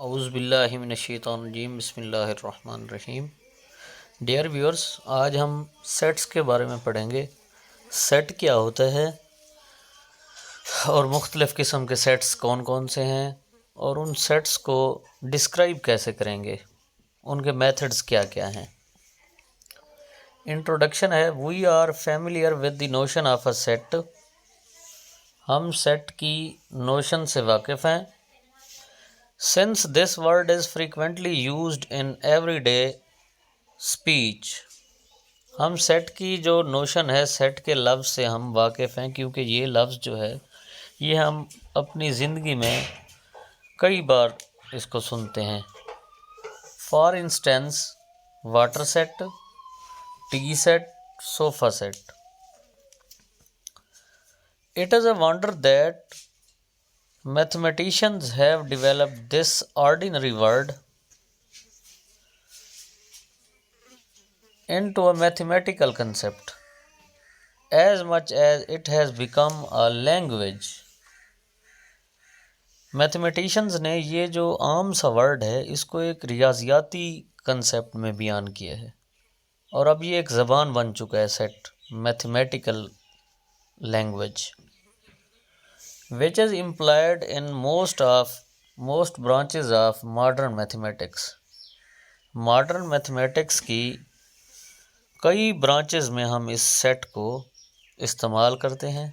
औज़ुबिल्लाहि मिनश्शैतानिर्रजीम बिस्मिल्लाहिर्रहमानिर्रहीम। Dear viewers, आज हम सेट्स के बारे में पढ़ेंगे। सेट क्या होता है और मुख्तलिफ़ किस्म के सेट्स कौन कौन से हैं और उन सेट्स को डिस्क्राइब कैसे करेंगे, उनके मेथड्स क्या क्या हैं। इंट्रोडक्शन है। We are familiar with the notion of a set. हम सेट की नोशन से वाकिफ़ हैं। Since this word is frequently used in everyday speech, हम सेट की जो नोशन है, सेट के लफ्ज़ से हम वाकिफ़ हैं क्योंकि ये लफ्ज़ जो है ये हम अपनी ज़िंदगी में कई बार इसको सुनते हैं। For instance, water set, T set, sofa set. It is a wonder that mathematicians have developed this ordinary word into a mathematical concept as much as it has become a language। Mathematicians ने ये जो आम सा word है इसको एक रियाजियाती concept में बयान किया है और अब ये एक ज़बान बन चुका है। Set mathematical language which is employed in most branches of modern mathematics। Modern mathematics की कई ब्रांचेस में हम इस सेट को इस्तेमाल करते हैं।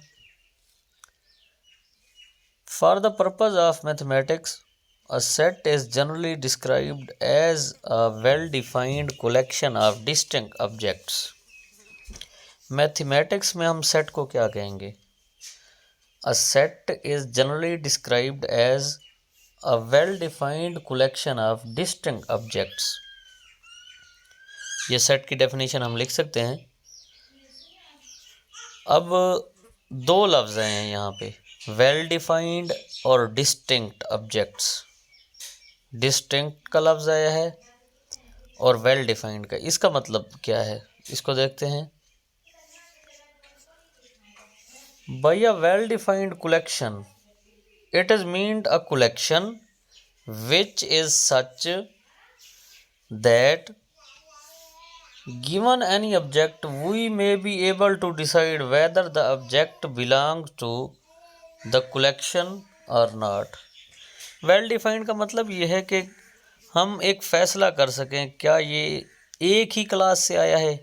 For the purpose of mathematics, a set is generally described as a well defined collection of distinct objects. Mathematics में हम सेट को क्या कहेंगे? A set is generally described as a well-defined collection of distinct objects। ये set की definition हम लिख सकते हैं। अब दो लफ्ज़ हैं यहाँ पे, वेल डिफाइंड और डिस्टिंक्ट ऑब्जेक्ट्स। डिस्टिंक्ट का लफ्ज़ आया है और वेल डिफाइंड का, इसका मतलब क्या है इसको देखते हैं। By a well-defined collection, it is meant a collection which is such that given any object we may be able to decide whether the object belongs to the collection or not। well defined का मतलब ये है कि हम एक फ़ैसला कर सकें क्या ये एक ही क्लास से आया है।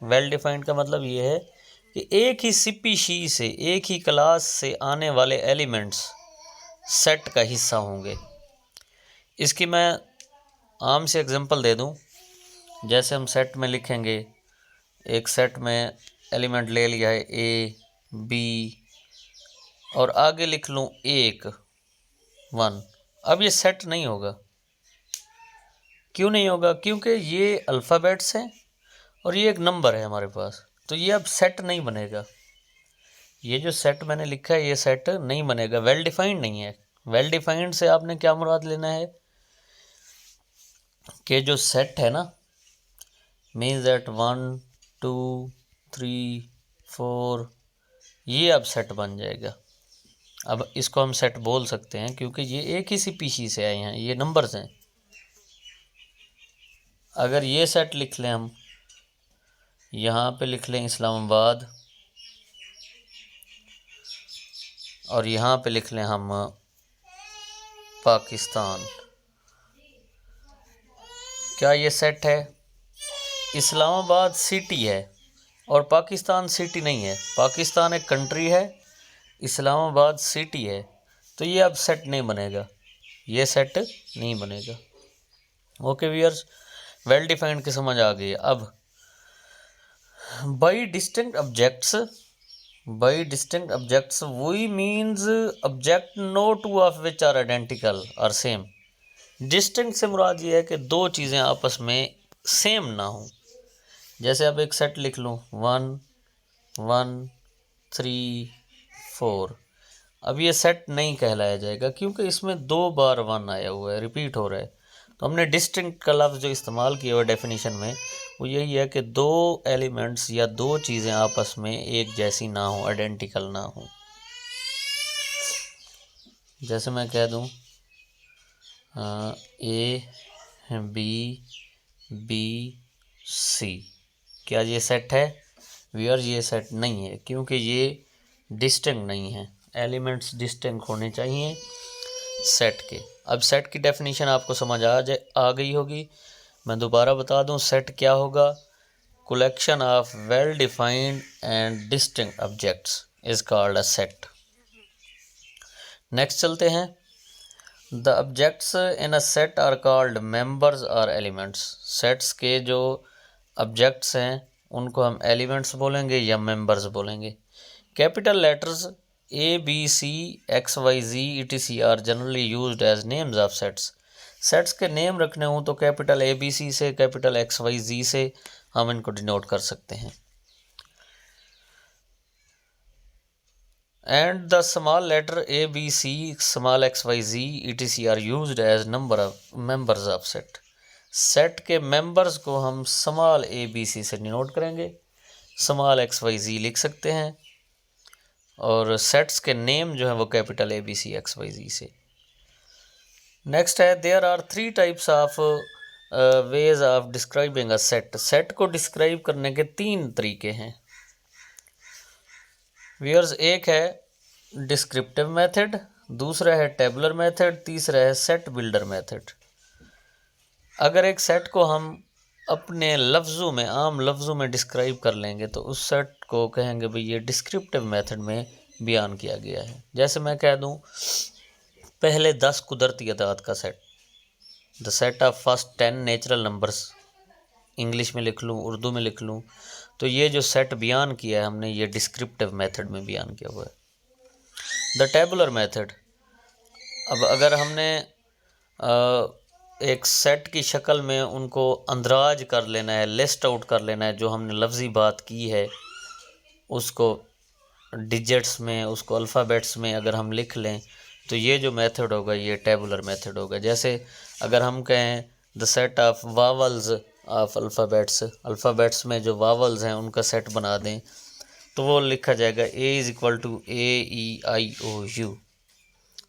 well defined का मतलब ये है कि एक ही स्पीशीज से, एक ही क्लास से आने वाले एलिमेंट्स सेट का हिस्सा होंगे। इसकी मैं आम से एग्जांपल दे दूं। जैसे हम सेट में लिखेंगे, एक सेट में एलिमेंट ले लिया है ए बी और आगे लिख लूँ एक 1। अब ये सेट नहीं होगा। क्यों नहीं होगा? क्योंकि ये अल्फ़ाबेट्स हैं और ये एक नंबर है हमारे पास, तो ये अब सेट नहीं बनेगा। ये जो सेट मैंने लिखा है ये सेट नहीं बनेगा, वेल डिफाइंड नहीं है। वेल डिफाइंड से आपने क्या मुराद लेना है कि जो सेट है ना, मीन्स दैट 1 2 3 4, ये अब सेट बन जाएगा। अब इसको हम सेट बोल सकते हैं क्योंकि ये एक ही स्पीशीज से आए हैं, ये नंबर्स हैं। अगर ये सेट लिख लें हम, यहाँ पे लिख लें इस्लामाबाद और यहाँ पे लिख लें हम पाकिस्तान, क्या ये सेट है? इस्लामाबाद सिटी है और पाकिस्तान सिटी नहीं है। पाकिस्तान एक कंट्री है, इस्लामाबाद सिटी है, तो ये अब सेट नहीं बनेगा, ये सेट नहीं बनेगा। ओके व्यूअर्स, वेल डिफाइंड की समझ आ गई। अब by distinct objects, by distinct objects we means object no two of which are identical और सेम। डिस्टिंक्ट से मुराद ये है कि दो चीज़ें आपस में सेम ना हो। जैसे अब एक सेट लिख लूँ 1 1 3 4, अब ये सेट नहीं कहलाया जाएगा क्योंकि इसमें 2 बार 1 आया हुआ है, रिपीट हो रहा है। तो हमने डिस्टिंक्ट का लफ्ज़ जो इस्तेमाल किया हुआ डेफिनेशन में वो यही है कि दो एलिमेंट्स या दो चीज़ें आपस में एक जैसी ना हो, आइडेंटिकल ना हो। जैसे मैं कह दूँ ए बी बी सी, क्या ये सेट है व्यूअर्स? ये सेट नहीं है क्योंकि ये डिस्टिंक्ट नहीं है, एलिमेंट्स डिस्टिंक्ट होने चाहिए सेट के। अब सेट की डेफिनेशन आपको समझ आ गई होगी। मैं दोबारा बता दूं, सेट क्या होगा? collection of well defined and distinct objects is called a set। Next चलते हैं। The objects in a set are called members और एलिमेंट्स। सेट्स के जो ऑब्जेक्ट्स हैं उनको हम एलिमेंट्स बोलेंगे या मेंबर्स बोलेंगे। Capital letters A B C X Y Z etc are generally used as names of sets. Sets के नेम रखने हों तो कैपिटल ए बी सी से, कैपिटल एक्स वाई जी से हम इनको डिनोट कर सकते हैं। And the small letter A, B, C, small x, y, z, etc are used as number of members of set। Set के मेंबर्स को हम स्मॉल ए बी सी से डिनोट करेंगे, स्मॉल एक्स वाई जी लिख सकते हैं, और सेट्स के नेम जो है वो capital A B C X Y Z से। नेक्स्ट है, there are 3 types of ways of describing a set. Set को डिस्क्राइब करने के 3 तरीके हैं व्यूअर्स। एक है डिस्क्रिप्टिव मेथड, दूसरा है टेबुलर मेथड, तीसरा है सेट बिल्डर मेथड। अगर एक सेट को हम अपने लफ्ज़ों में, आम लफ्ज़ों में डिस्क्राइब कर लेंगे तो उस सेट को कहेंगे भाई ये डिस्क्रिप्टिव मेथड में बयान किया गया है। जैसे मैं कह दूं, पहले 10 कुदरती अदाद का set, the set of first 10 natural numbers, English में लिख लूँ, उर्दू में लिख लूँ, तो ये जो सेट बयान किया है हमने, ये डिस्क्रिप्टिव मेथड में बयान किया हुआ है। द टेबुलर मेथड, अब अगर हमने एक सेट की शक्ल में उनको अंदराज कर लेना है, लिस्ट आउट कर लेना है, जो हमने लफ्ज़ी बात की है उसको डिजिट्स में, उसको अल्फ़ाबेट्स में अगर हम लिख लें तो ये जो मेथड होगा ये टेबुलर मेथड होगा। जैसे अगर हम कहें the set of vowels of alphabets, alphabets में जो वावल्स हैं उनका सेट बना दें तो वो लिखा जाएगा A is equal to A E I O U,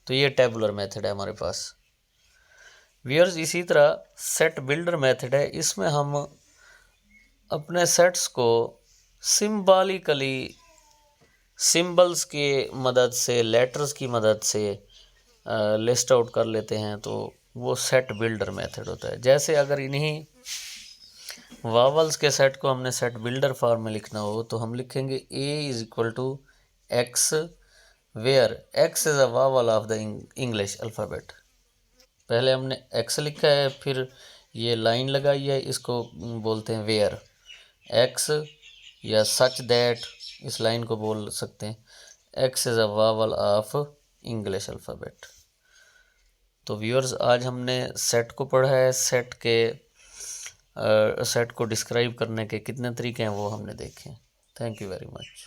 तो ये टेबुलर मेथड है हमारे पास व्यूअर्स। इसी तरह सेट बिल्डर मेथड है, इसमें हम अपने सेट्स को सिंबॉलिकली, सिंबल्स की मदद से, लेटर्स की मदद से लिस्ट आउट कर लेते हैं, तो वो सेट बिल्डर मेथड होता है। जैसे अगर इन्हीं वावल्स के सेट को हमने सेट बिल्डर फॉर्म में लिखना हो तो हम लिखेंगे A is equal to X, where X is a vowel of the English alphabet. पहले हमने एक्स लिखा है, फिर ये लाइन लगाई है, इसको बोलते हैं वेयर एक्स, या सच दैट इस लाइन को बोल सकते हैं, x is a vowel of English alphabet. तो व्यूअर्स, आज हमने सेट को पढ़ा है, सेट को डिस्क्राइब करने के कितने तरीके हैं वो हमने देखे। Thank you very much.